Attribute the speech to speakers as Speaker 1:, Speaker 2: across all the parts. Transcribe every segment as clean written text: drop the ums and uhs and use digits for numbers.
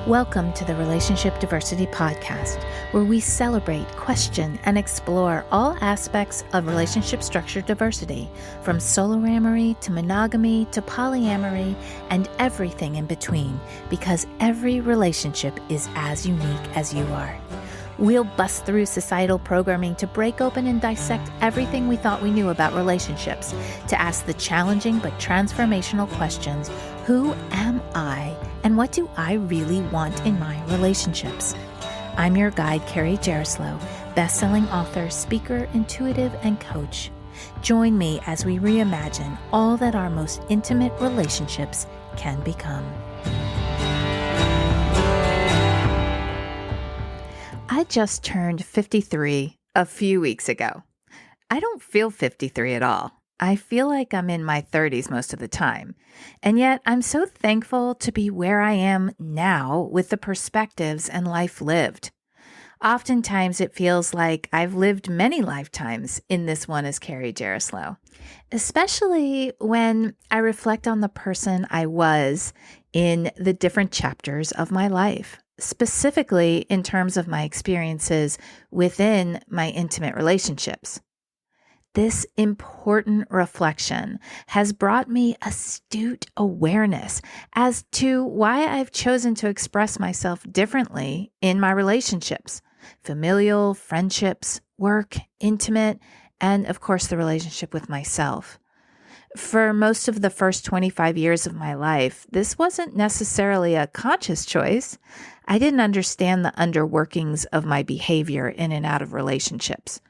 Speaker 1: Welcome to the Relationship Diversity Podcast, where we celebrate, question, and explore all aspects of relationship structure diversity, from soloamory to monogamy to polyamory and everything in between, because every relationship is as unique as you are. We'll bust through societal programming to break open and dissect everything we thought we knew about relationships, to ask the challenging but transformational questions: who am I, and what do I really want in my relationships? I'm your guide, Carrie Jaroslaw, best-selling author, speaker, intuitive, and coach. Join me as we reimagine all that our most intimate relationships can become. I just turned 53 a few weeks ago. I don't feel 53 at all. I feel like I'm in my 30s most of the time. And yet I'm so thankful to be where I am now with the perspectives and life lived. Oftentimes it feels like I've lived many lifetimes in this one as Carrie Jaroslaw, especially when I reflect on the person I was in the different chapters of my life, specifically in terms of my experiences within my intimate relationships. This important reflection has brought me astute awareness as to why I've chosen to express myself differently in my relationships: familial, friendships, work, intimate, and of course the relationship with myself. For most of the first 25 years of my life, this wasn't necessarily a conscious choice. I didn't understand the underworkings of my behavior in and out of relationships.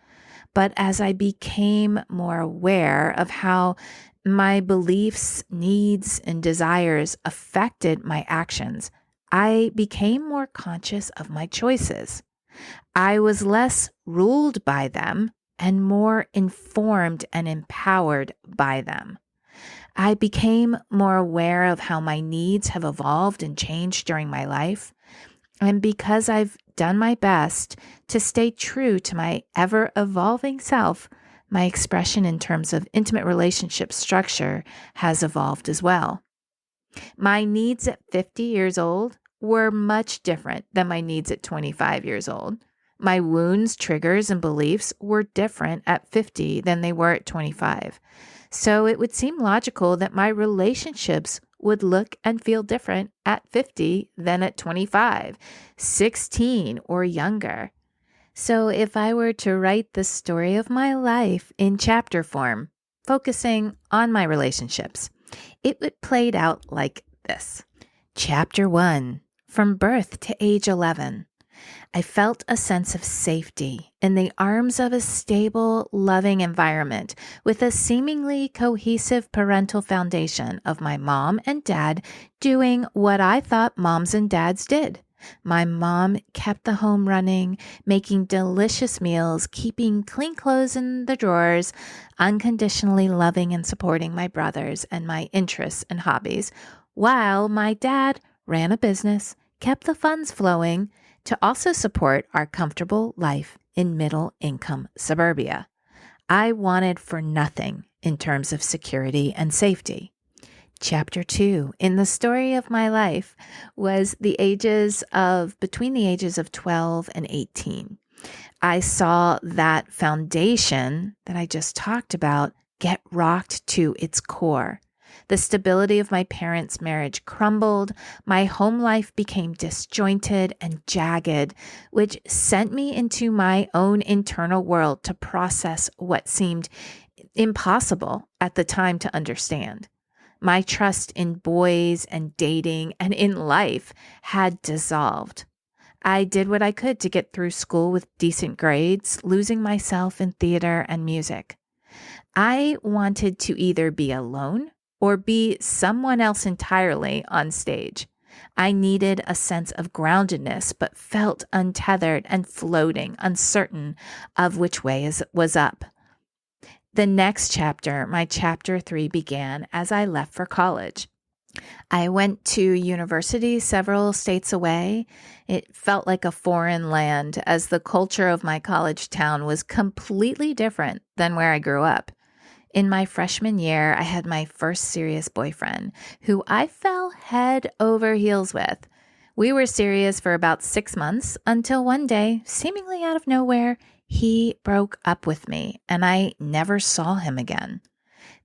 Speaker 1: But as I became more aware of how my beliefs, needs, and desires affected my actions, I became more conscious of my choices. I was less ruled by them and more informed and empowered by them. I became more aware of how my needs have evolved and changed during my life. And because I've done my best to stay true to my ever-evolving self, my expression in terms of intimate relationship structure has evolved as well. My needs at 50 years old were much different than my needs at 25 years old. My wounds, triggers, and beliefs were different at 50 than they were at 25. So it would seem logical that my relationships would look and feel different at 50 than at 25, 16, or younger. So if I were to write the story of my life in chapter form, focusing on my relationships, it would play out like this. Chapter 1, from birth to age 11. I felt a sense of safety in the arms of a stable, loving environment with a seemingly cohesive parental foundation of my mom and dad doing what I thought moms and dads did. My mom kept the home running, making delicious meals, keeping clean clothes in the drawers, unconditionally loving and supporting my brothers and my interests and hobbies, while my dad ran a business, kept the funds flowing, to also support our comfortable life in middle-income suburbia. I wanted for nothing in terms of security and safety. Chapter 2 in the story of my life was between the ages of 12 and 18. I saw that foundation that I just talked about get rocked to its core. The stability of my parents' marriage crumbled. My home life became disjointed and jagged, which sent me into my own internal world to process what seemed impossible at the time to understand. My trust in boys and dating and in life had dissolved. I did what I could to get through school with decent grades, losing myself in theater and music. I wanted to either be alone or be someone else entirely on stage. I needed a sense of groundedness, but felt untethered and floating, uncertain of which way was up. The next chapter, my chapter 3, began as I left for college. I went to university several states away. It felt like a foreign land, as the culture of my college town was completely different than where I grew up. In my freshman year, I had my first serious boyfriend, who I fell head over heels with. We were serious for about 6 months until one day, seemingly out of nowhere, he broke up with me and I never saw him again.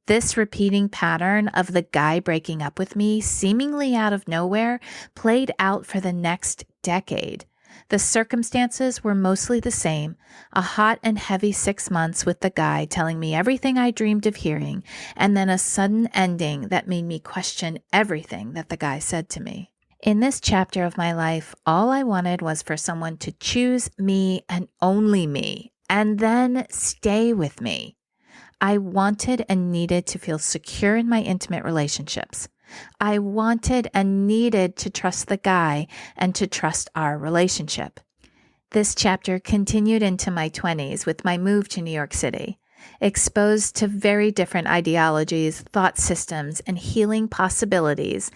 Speaker 1: This repeating pattern of the guy breaking up with me, seemingly out of nowhere, played out for the next decade. The circumstances were mostly the same, a hot and heavy 6 months with the guy telling me everything I dreamed of hearing, and then a sudden ending that made me question everything that the guy said to me. In this chapter of my life, all I wanted was for someone to choose me and only me, and then stay with me. I wanted and needed to feel secure in my intimate relationships. I wanted and needed to trust the guy and to trust our relationship. This chapter continued into my 20s with my move to New York City. Exposed to very different ideologies, thought systems, and healing possibilities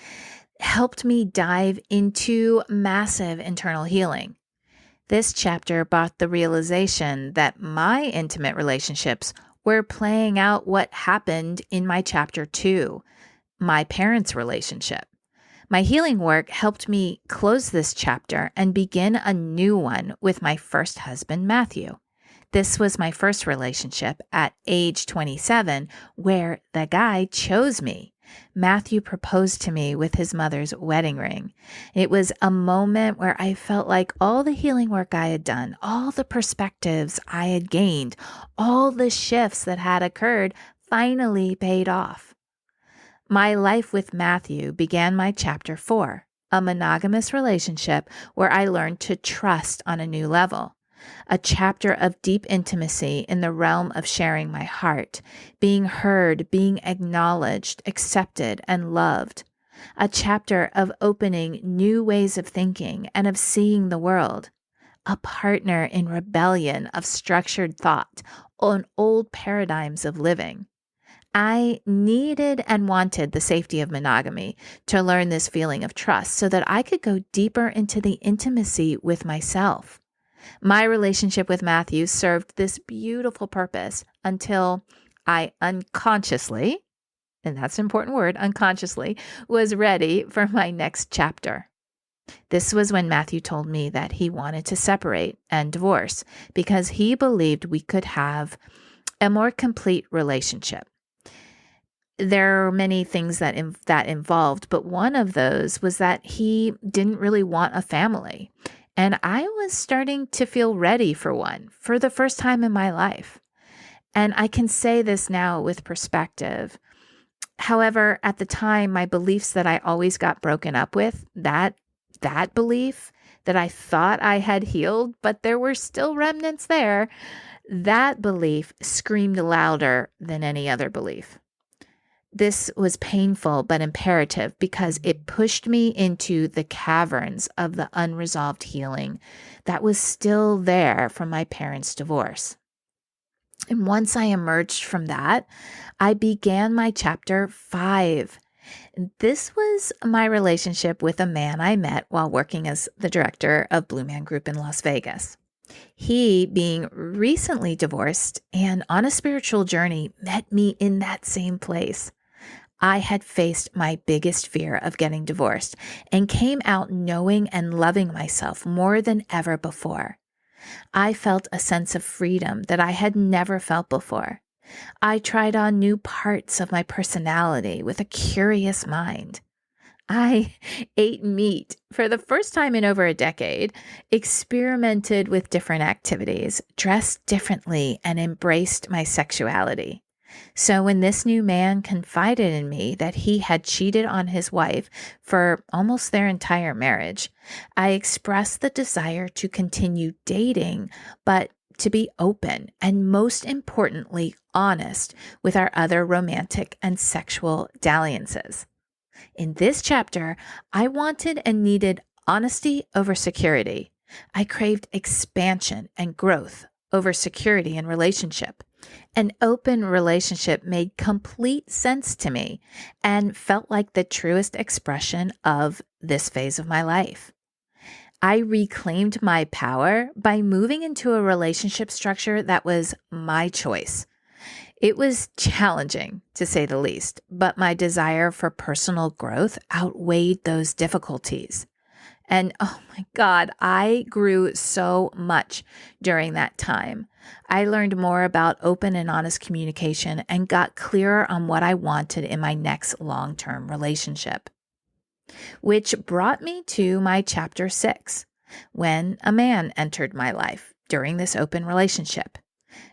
Speaker 1: helped me dive into massive internal healing. This chapter brought the realization that my intimate relationships were playing out what happened in my chapter 2, my parents' relationship. My healing work helped me close this chapter and begin a new one with my first husband, Matthew. This was my first relationship at age 27, where the guy chose me. Matthew proposed to me with his mother's wedding ring. It was a moment where I felt like all the healing work I had done, all the perspectives I had gained, all the shifts that had occurred finally paid off. My life with Matthew began my chapter 4, a monogamous relationship where I learned to trust on a new level. A chapter of deep intimacy in the realm of sharing my heart, being heard, being acknowledged, accepted, and loved. A chapter of opening new ways of thinking and of seeing the world. A partner in rebellion of structured thought on old paradigms of living. I needed and wanted the safety of monogamy to learn this feeling of trust so that I could go deeper into the intimacy with myself. My relationship with Matthew served this beautiful purpose until I unconsciously, and that's an important word, unconsciously, was ready for my next chapter. This was when Matthew told me that he wanted to separate and divorce because he believed we could have a more complete relationship. There are many things that involved, but one of those was that he didn't really want a family. And I was starting to feel ready for one for the first time in my life. And I can say this now with perspective. However, at the time, my beliefs that I always got broken up with, that belief that I thought I had healed, but there were still remnants there, that belief screamed louder than any other belief. This was painful but imperative because it pushed me into the caverns of the unresolved healing that was still there from my parents' divorce. And once I emerged from that, I began my chapter 5. This was my relationship with a man I met while working as the director of Blue Man Group in Las Vegas. He, being recently divorced and on a spiritual journey, met me in that same place. I had faced my biggest fear of getting divorced and came out knowing and loving myself more than ever before. I felt a sense of freedom that I had never felt before. I tried on new parts of my personality with a curious mind. I ate meat for the first time in over a decade, experimented with different activities, dressed differently, and embraced my sexuality. So when this new man confided in me that he had cheated on his wife for almost their entire marriage, I expressed the desire to continue dating, but to be open and most importantly, honest with our other romantic and sexual dalliances. In this chapter, I wanted and needed honesty over security. I craved expansion and growth over security and relationship. An open relationship made complete sense to me and felt like the truest expression of this phase of my life. I reclaimed my power by moving into a relationship structure that was my choice. It was challenging, to say the least, but my desire for personal growth outweighed those difficulties. And oh my God, I grew so much during that time. I learned more about open and honest communication and got clearer on what I wanted in my next long-term relationship. Which brought me to my chapter 6, when a man entered my life during this open relationship.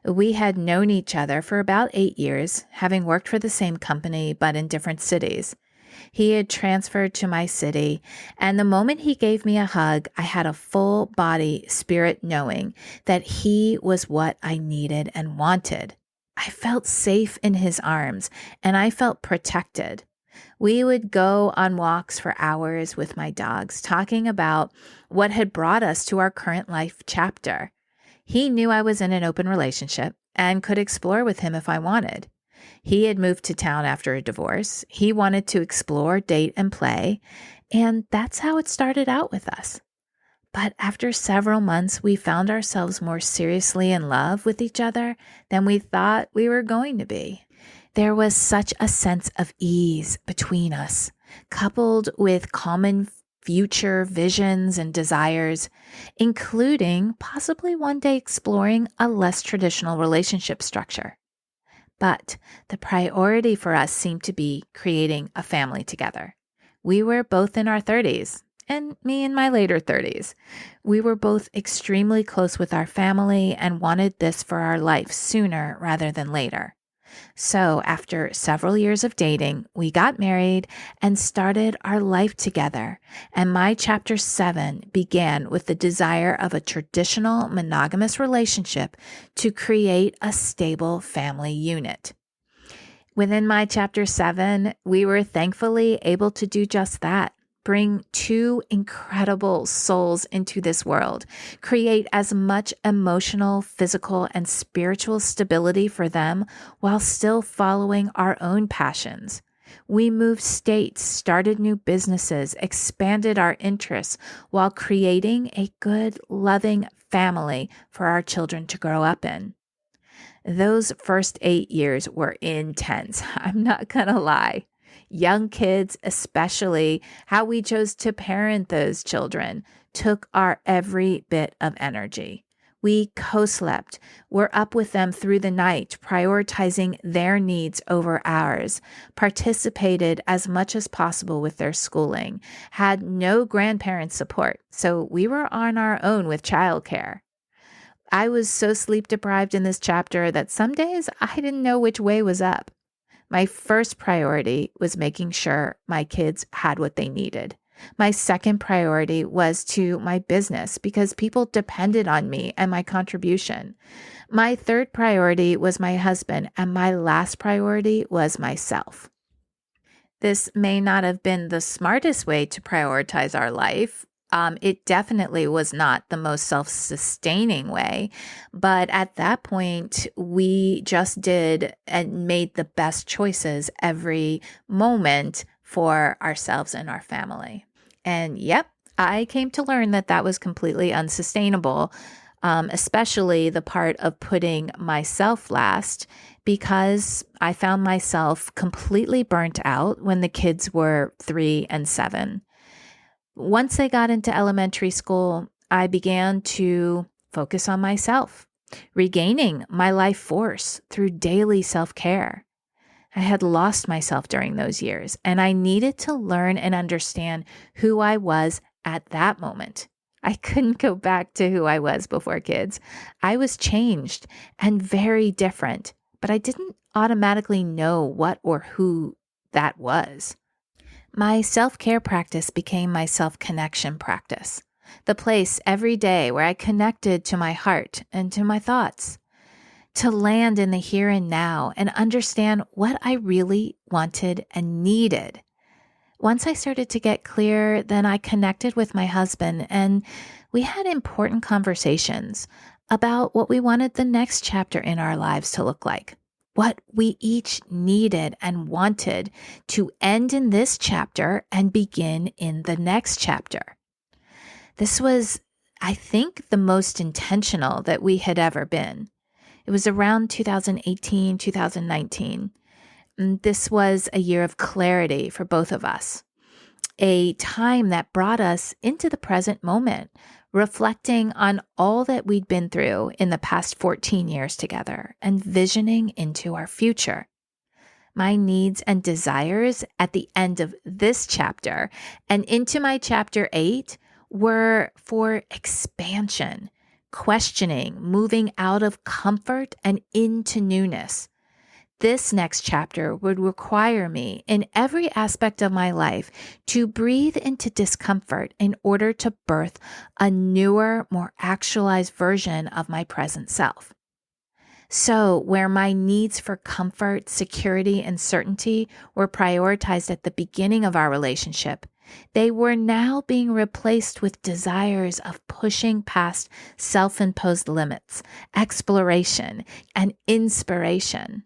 Speaker 1: We had known each other for about 8 years, having worked for the same company but in different cities. He had transferred to my city, and the moment he gave me a hug, I had a full body spirit knowing that he was what I needed and wanted. I felt safe in his arms, and I felt protected. We would go on walks for hours with my dogs, talking about what had brought us to our current life chapter. He knew I was in an open relationship and could explore with him if I wanted. He had moved to town after a divorce. He wanted to explore, date, and play, and that's how it started out with us. But after several months, we found ourselves more seriously in love with each other than we thought we were going to be. There was such a sense of ease between us, coupled with common future visions and desires, including possibly one day exploring a less traditional relationship structure. But the priority for us seemed to be creating a family together. We were both in our 30s, and me in my later 30s. We were both extremely close with our family and wanted this for our life sooner rather than later. So after several years of dating, we got married and started our life together. And my chapter 7 began with the desire of a traditional monogamous relationship to create a stable family unit. Within my chapter 7, we were thankfully able to do just that. Bring 2 incredible souls into this world, create as much emotional, physical, and spiritual stability for them while still following our own passions. We moved states, started new businesses, expanded our interests while creating a good, loving family for our children to grow up in. Those first 8 years were intense. I'm not going to lie. Young kids, especially how we chose to parent those children, took our every bit of energy. We co-slept, were up with them through the night, prioritizing their needs over ours, participated as much as possible with their schooling, had no grandparent support, so we were on our own with childcare. I was so sleep deprived in this chapter that some days I didn't know which way was up. My first priority was making sure my kids had what they needed. My second priority was to my business because people depended on me and my contribution. My third priority was my husband, and my last priority was myself. This may not have been the smartest way to prioritize our life. It definitely was not the most self-sustaining way. But at that point, we just did and made the best choices every moment for ourselves and our family. And yep, I came to learn that that was completely unsustainable, especially the part of putting myself last, because I found myself completely burnt out when the kids were 3 and 7. Once I got into elementary school, I began to focus on myself, regaining my life force through daily self-care. I had lost myself during those years, and I needed to learn and understand who I was at that moment. I couldn't go back to who I was before kids. I was changed and very different, but I didn't automatically know what or who that was. My self-care practice became my self-connection practice, the place every day where I connected to my heart and to my thoughts, to land in the here and now and understand what I really wanted and needed. Once I started to get clear, then I connected with my husband and we had important conversations about what we wanted the next chapter in our lives to look like. What we each needed and wanted to end in this chapter and begin in the next chapter. This was, I think, the most intentional that we had ever been. It was around 2018, 2019. This was a year of clarity for both of us. a time that brought us into the present moment, reflecting on all that we'd been through in the past 14 years together and visioning into our future. My needs and desires at the end of this chapter and into my chapter 8 were for expansion, questioning, moving out of comfort and into newness. This next chapter would require me in every aspect of my life to breathe into discomfort in order to birth a newer, more actualized version of my present self. So, where my needs for comfort, security, and certainty were prioritized at the beginning of our relationship, they were now being replaced with desires of pushing past self-imposed limits, exploration, and inspiration.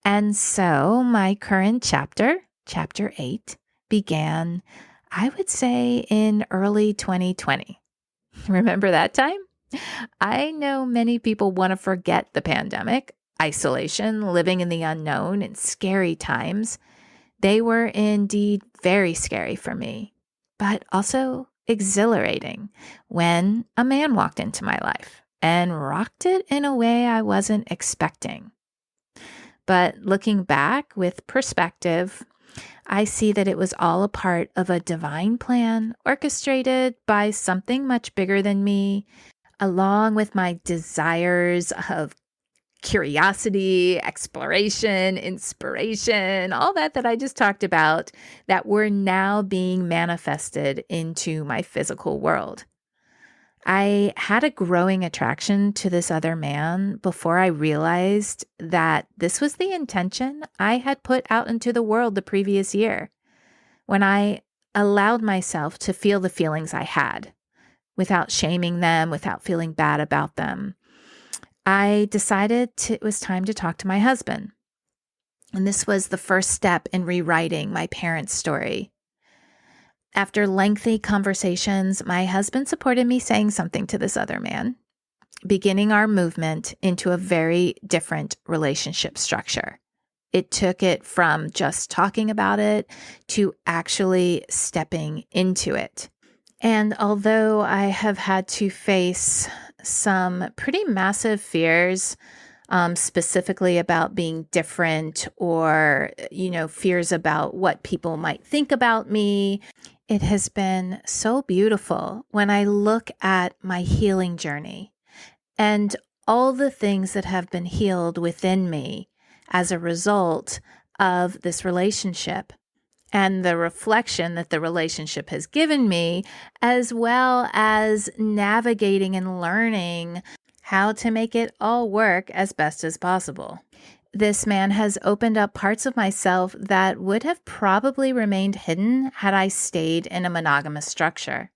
Speaker 1: And so my current chapter, chapter 8, began, I would say, in early 2020. Remember that time? I know many people want to forget the pandemic, isolation, living in the unknown, and scary times. They were indeed very scary for me, but also exhilarating when a man walked into my life and rocked it in a way I wasn't expecting. But looking back with perspective, I see that it was all a part of a divine plan orchestrated by something much bigger than me, along with my desires of curiosity, exploration, inspiration, all that I just talked about, that were now being manifested into my physical world. I had a growing attraction to this other man before I realized that this was the intention I had put out into the world the previous year, when I allowed myself to feel the feelings I had without shaming them, without feeling bad about them. I decided it was time to talk to my husband. And this was the first step in rewriting my parents' story. After lengthy conversations, my husband supported me saying something to this other man, beginning our movement into a very different relationship structure. It took it from just talking about it to actually stepping into it. And although I have had to face some pretty massive fears, specifically about being different or, fears about what people might think about me, it has been so beautiful when I look at my healing journey and all the things that have been healed within me as a result of this relationship and the reflection that the relationship has given me, as well as navigating and learning how to make it all work as best as possible. This man has opened up parts of myself that would have probably remained hidden had I stayed in a monogamous structure.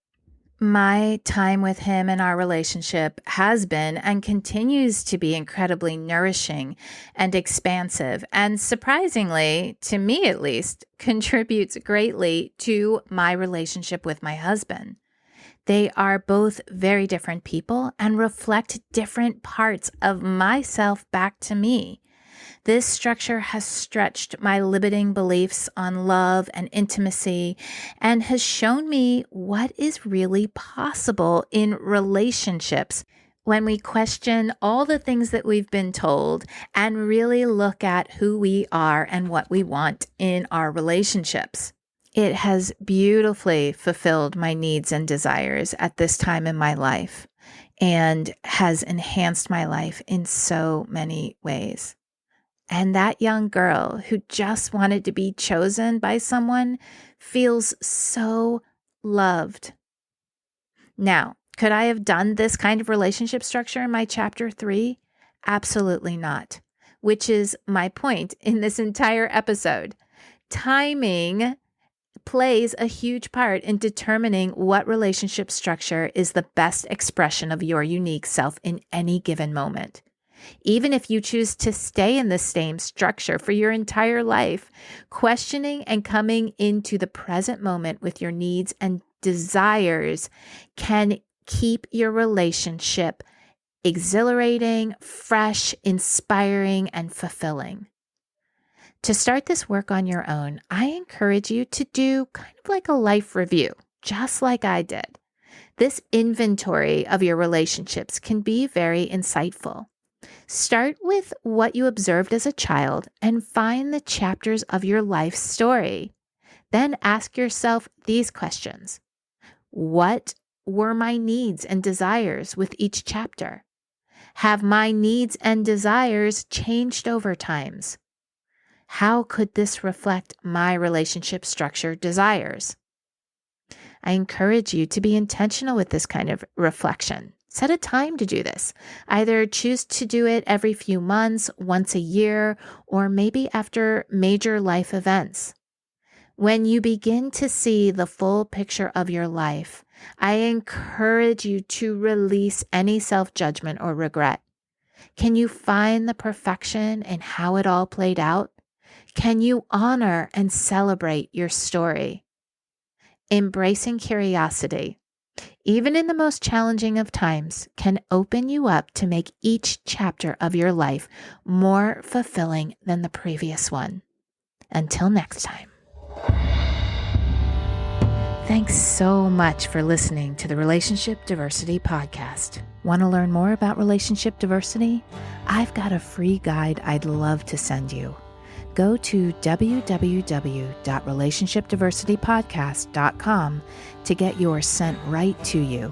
Speaker 1: My time with him and our relationship has been and continues to be incredibly nourishing and expansive, and surprisingly, to me at least, contributes greatly to my relationship with my husband. They are both very different people and reflect different parts of myself back to me. This structure has stretched my limiting beliefs on love and intimacy and has shown me what is really possible in relationships when we question all the things that we've been told and really look at who we are and what we want in our relationships. It has beautifully fulfilled my needs and desires at this time in my life and has enhanced my life in so many ways. And that young girl who just wanted to be chosen by someone feels so loved. Now, could I have done this kind of relationship structure in my chapter 3? Absolutely not, which is my point in this entire episode. Timing plays a huge part in determining what relationship structure is the best expression of your unique self in any given moment. Even if you choose to stay in the same structure for your entire life, questioning and coming into the present moment with your needs and desires can keep your relationship exhilarating, fresh, inspiring, and fulfilling. To start this work on your own, I encourage you to do kind of like a life review, just like I did. This inventory of your relationships can be very insightful. Start with what you observed as a child and find the chapters of your life story. Then ask yourself these questions. What were my needs and desires with each chapter? Have my needs and desires changed over times? How could this reflect my relationship structure desires? I encourage you to be intentional with this kind of reflection. Set a time to do this. Either choose to do it every few months, once a year, or maybe after major life events. When you begin to see the full picture of your life, I encourage you to release any self-judgment or regret. Can you find the perfection in how it all played out? Can you honor and celebrate your story? Embracing curiosity, even in the most challenging of times, can open you up to make each chapter of your life more fulfilling than the previous one. Until next time. Thanks so much for listening to the Relationship Diversity Podcast. Want to learn more about relationship diversity? I've got a free guide I'd love to send you. Go to www.relationshipdiversitypodcast.com to get yours sent right to you.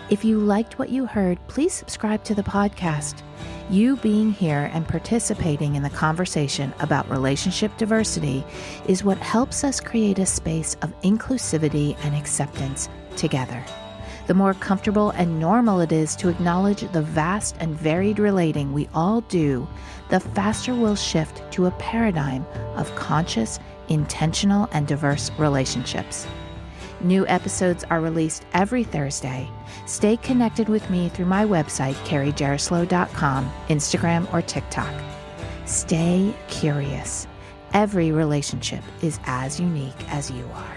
Speaker 1: If you liked what you heard, please subscribe to the podcast. You being here and participating in the conversation about relationship diversity is what helps us create a space of inclusivity and acceptance together. The more comfortable and normal it is to acknowledge the vast and varied relating we all do, the faster we'll shift to a paradigm of conscious, intentional, and diverse relationships. New episodes are released every Thursday. Stay connected with me through my website, carriejaroslaw.com, Instagram, or TikTok. Stay curious. Every relationship is as unique as you are.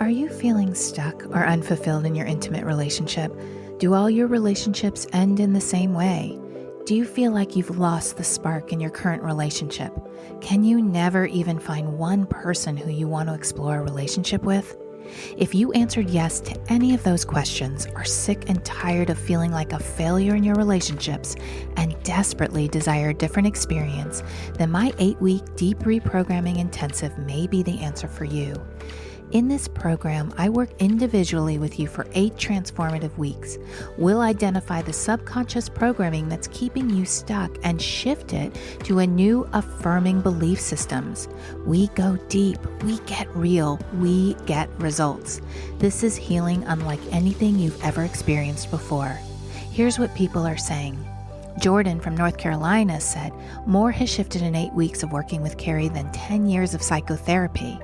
Speaker 1: Are you feeling stuck or unfulfilled in your intimate relationship? Do all your relationships end in the same way? Do you feel like you've lost the spark in your current relationship? Can you never even find one person who you want to explore a relationship with? If you answered yes to any of those questions, are sick and tired of feeling like a failure in your relationships, and desperately desire a different experience, then my 8-week deep reprogramming intensive may be the answer for you. In this program, I work individually with you for 8 transformative weeks. We'll identify the subconscious programming that's keeping you stuck and shift it to a new affirming belief systems. We go deep, we get real, we get results. This is healing unlike anything you've ever experienced before. Here's what people are saying. Jordan from North Carolina said, more has shifted in 8 weeks of working with Carrie than 10 years of psychotherapy.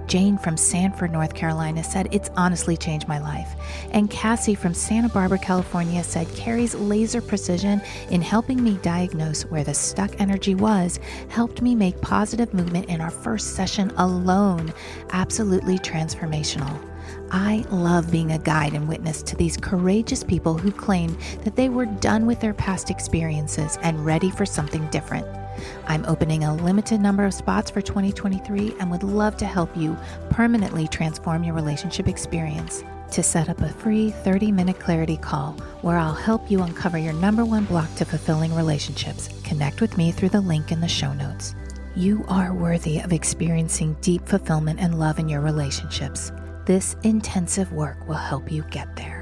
Speaker 1: Jane from Sanford, North Carolina said, it's honestly changed my life. And Cassie from Santa Barbara, California said, Carrie's laser precision in helping me diagnose where the stuck energy was helped me make positive movement in our first session alone. Absolutely transformational. I love being a guide and witness to these courageous people who claim that they were done with their past experiences and ready for something different. I'm opening a limited number of spots for 2023 and would love to help you permanently transform your relationship experience. To set up a free 30-minute clarity call where I'll help you uncover your number one block to fulfilling relationships, connect with me through the link in the show notes. You are worthy of experiencing deep fulfillment and love in your relationships. This intensive work will help you get there.